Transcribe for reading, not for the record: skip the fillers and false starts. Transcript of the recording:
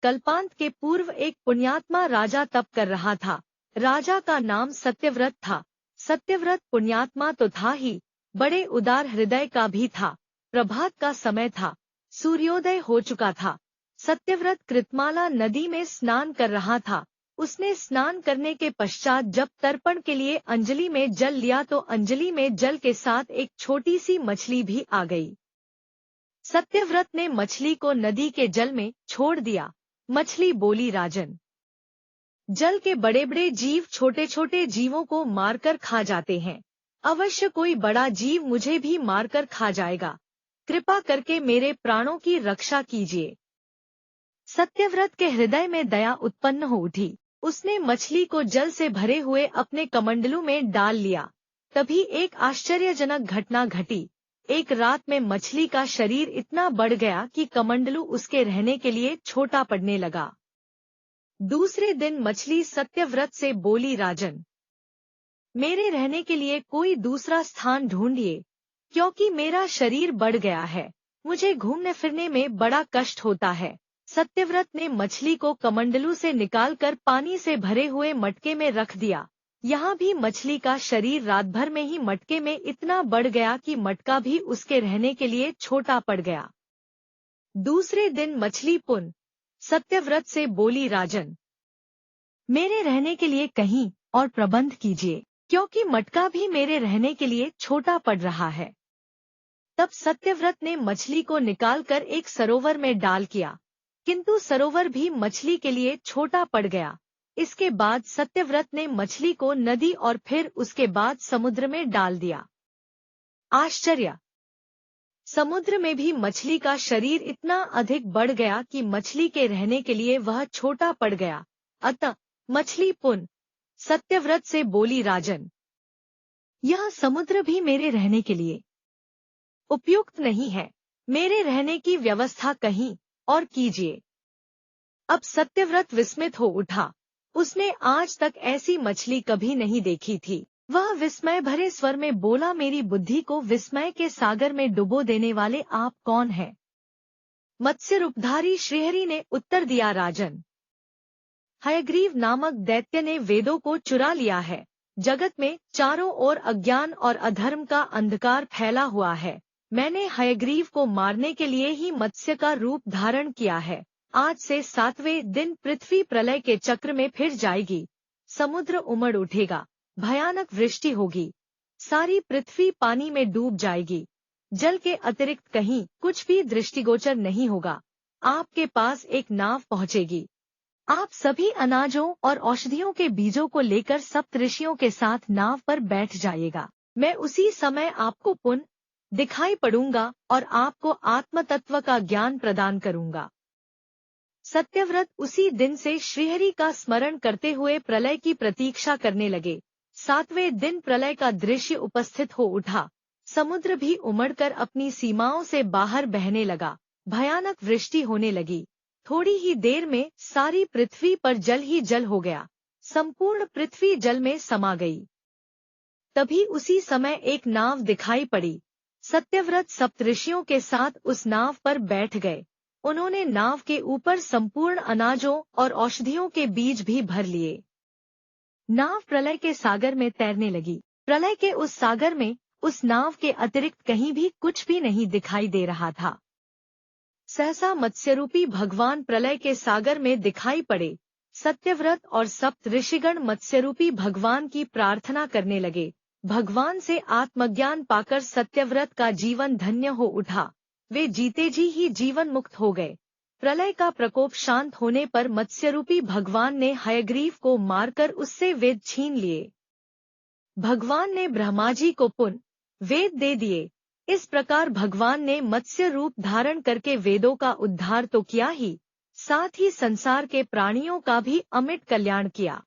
कल्पांत के पूर्व एक पुण्यात्मा राजा तप कर रहा था। राजा का नाम सत्यव्रत था। सत्यव्रत पुण्यात्मा तो था ही, बड़े उदार हृदय का भी था। प्रभात का समय था, सूर्योदय हो चुका था। सत्यव्रत कृतमाला नदी में स्नान कर रहा था। उसने स्नान करने के पश्चात जब तर्पण के लिए अंजलि में जल लिया तो अंजलि में जल के साथ एक छोटी सी मछली भी आ गई। सत्यव्रत ने मछली को नदी के जल में छोड़ दिया। मछली बोली, राजन, जल के बड़े बड़े जीव छोटे छोटे जीवों को मारकर खा जाते हैं। अवश्य कोई बड़ा जीव मुझे भी मारकर खा जाएगा। कृपा करके मेरे प्राणों की रक्षा कीजिए। सत्यव्रत के हृदय में दया उत्पन्न हो उठी। उसने मछली को जल से भरे हुए अपने कमंडलू में डाल लिया। तभी एक आश्चर्यजनक घटना घटी। एक रात में मछली का शरीर इतना बढ़ गया कि कमंडलू उसके रहने के लिए छोटा पड़ने लगा। दूसरे दिन मछली सत्यव्रत से बोली, राजन, मेरे रहने के लिए कोई दूसरा स्थान ढूंढिए, क्योंकि मेरा शरीर बढ़ गया है। मुझे घूमने फिरने में बड़ा कष्ट होता है। सत्यव्रत ने मछली को कमंडलू से निकालकर पानी से भरे हुए मटके में रख दिया। यहाँ भी मछली का शरीर रात भर में ही मटके में इतना बढ़ गया कि मटका भी उसके रहने के लिए छोटा पड़ गया। दूसरे दिन मछली पुनः सत्यव्रत से बोली, राजन, मेरे रहने के लिए कहीं और प्रबंध कीजिए, क्योंकि मटका भी मेरे रहने के लिए छोटा पड़ रहा है। तब सत्यव्रत ने मछली को निकालकर एक सरोवर में डाल किया, किंतु सरोवर भी मछली के लिए छोटा पड़ गया। इसके बाद सत्यव्रत ने मछली को नदी और फिर उसके बाद समुद्र में डाल दिया। आश्चर्य! समुद्र में भी मछली का शरीर इतना अधिक बढ़ गया कि मछली के रहने के लिए वह छोटा पड़ गया। अतः मछली पुनः सत्यव्रत से बोली, राजन, यह समुद्र भी मेरे रहने के लिए उपयुक्त नहीं है। मेरे रहने की व्यवस्था कहीं और कीजिए। अब सत्यव्रत विस्मित हो उठा। उसने आज तक ऐसी मछली कभी नहीं देखी थी। वह विस्मय भरे स्वर में बोला, मेरी बुद्धि को विस्मय के सागर में डुबो देने वाले आप कौन हैं? मत्स्य रूपधारी श्रीहरि ने उत्तर दिया, राजन, हयग्रीव नामक दैत्य ने वेदों को चुरा लिया है। जगत में चारों ओर अज्ञान और अधर्म का अंधकार फैला हुआ है। मैंने हयग्रीव को मारने के लिए ही मत्स्य का रूप धारण किया है। आज से 7वें दिन पृथ्वी प्रलय के चक्र में फिर जाएगी। समुद्र उमड़ उठेगा, भयानक वृष्टि होगी, सारी पृथ्वी पानी में डूब जाएगी। जल के अतिरिक्त कहीं कुछ भी दृष्टिगोचर नहीं होगा। आपके पास एक नाव पहुंचेगी। आप सभी अनाजों और औषधियों के बीजों को लेकर सप्तऋषियों के साथ नाव पर बैठ जाइएगा। मैं उसी समय आपको पुनः दिखाई पड़ूंगा और आपको आत्म तत्व का ज्ञान प्रदान करूंगा। सत्यव्रत उसी दिन से श्रीहरि का स्मरण करते हुए प्रलय की प्रतीक्षा करने लगे। 7वें दिन प्रलय का दृश्य उपस्थित हो उठा। समुद्र भी उमड़कर अपनी सीमाओं से बाहर बहने लगा। भयानक वृष्टि होने लगी। थोड़ी ही देर में सारी पृथ्वी पर जल ही जल हो गया। संपूर्ण पृथ्वी जल में समा गई। तभी उसी समय एक नाव दिखाई पड़ी। सत्यव्रत सप्तऋषियों के साथ उस नाव पर बैठ गए। उन्होंने नाव के ऊपर संपूर्ण अनाजों और औषधियों के बीज भी भर लिए। नाव प्रलय के सागर में तैरने लगी। प्रलय के उस सागर में उस नाव के अतिरिक्त कहीं भी कुछ भी नहीं दिखाई दे रहा था। सहसा मत्स्यरूपी भगवान प्रलय के सागर में दिखाई पड़े। सत्यव्रत और सप्त ऋषिगण मत्स्यरूपी भगवान की प्रार्थना करने लगे। भगवान से आत्मज्ञान पाकर सत्यव्रत का जीवन धन्य हो उठा। वे जीते जी ही जीवन मुक्त हो गए। प्रलय का प्रकोप शांत होने पर मत्स्यरूपी भगवान ने हयग्रीव को मारकर उससे वेद छीन लिए। भगवान ने ब्रह्मा जी को पुनः वेद दे दिए। इस प्रकार भगवान ने मत्स्य रूप धारण करके वेदों का उद्धार तो किया ही, साथ ही संसार के प्राणियों का भी अमिट कल्याण किया।